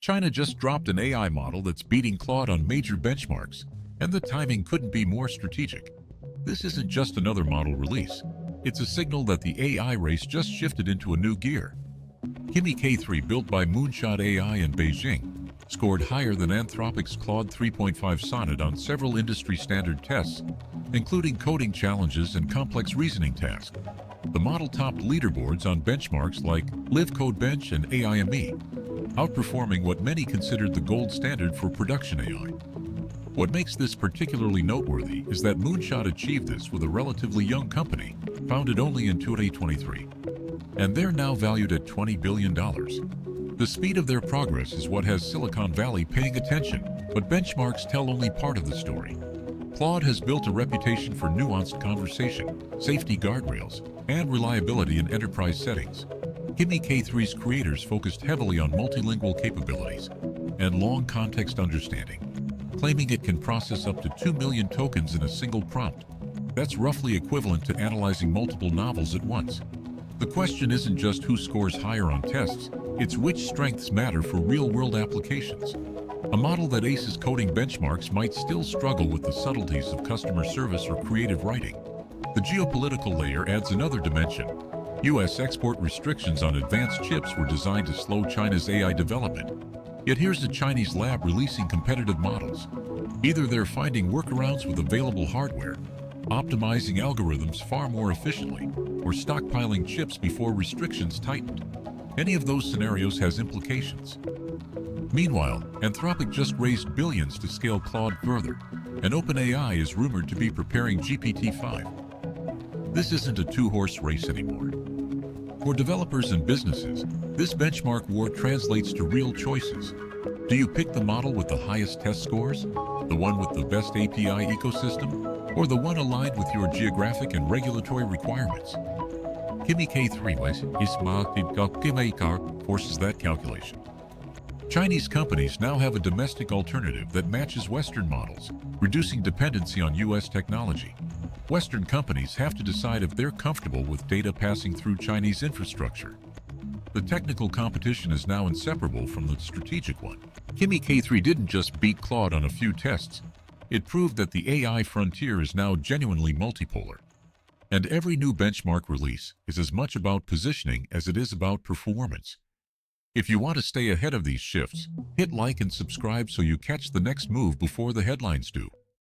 China just dropped an AI model that's beating Claude on major benchmarks, and the timing couldn't be more strategic. This isn't just another model release. It's a signal that the AI race just shifted into a new gear. Kimi K3, built by Moonshot AI in Beijing, scored higher than Anthropic's Claude 3.5 Sonnet on several industry-standard tests, including coding challenges and complex reasoning tasks. The model topped leaderboards on benchmarks like LiveCodeBench and AIME, outperforming what many considered the gold standard for production AI. What makes this particularly noteworthy is that Moonshot achieved this with a relatively young company, founded only in 2023, and they're now valued at $20 billion. The speed of their progress is what has Silicon Valley paying attention, but benchmarks tell only part of the story. Claude has built a reputation for nuanced conversation, safety guardrails, and reliability in enterprise settings. Kimi K3's creators focused heavily on multilingual capabilities and long context understanding, claiming it can process up to 2 million tokens in a single prompt. That's roughly equivalent to analyzing multiple novels at once. The question isn't just who scores higher on tests, it's which strengths matter for real-world applications. A model that aces coding benchmarks might still struggle with the subtleties of customer service or creative writing. The geopolitical layer adds another dimension. U.S. export restrictions on advanced chips were designed to slow China's AI development. Yet here's a Chinese lab releasing competitive models. Either they're finding workarounds with available hardware, optimizing algorithms far more efficiently, or stockpiling chips before restrictions tightened. Any of those scenarios has implications. Meanwhile, Anthropic just raised billions to scale Claude further, and OpenAI is rumored to be preparing GPT-5. This isn't a two-horse race anymore. For developers and businesses, this benchmark war translates to real choices. Do you pick the model with the highest test scores, the one with the best API ecosystem, or the one aligned with your geographic and regulatory requirements? Kimi K3 forces that calculation. Chinese companies now have a domestic alternative that matches Western models, reducing dependency on U.S. technology. Western companies have to decide if they're comfortable with data passing through Chinese infrastructure. The technical competition is now inseparable from the strategic one. Kimi K3 didn't just beat Claude on a few tests. It proved that the AI frontier is now genuinely multipolar. And every new benchmark release is as much about positioning as it is about performance. If you want to stay ahead of these shifts, hit like and subscribe so you catch the next move before the headlines do.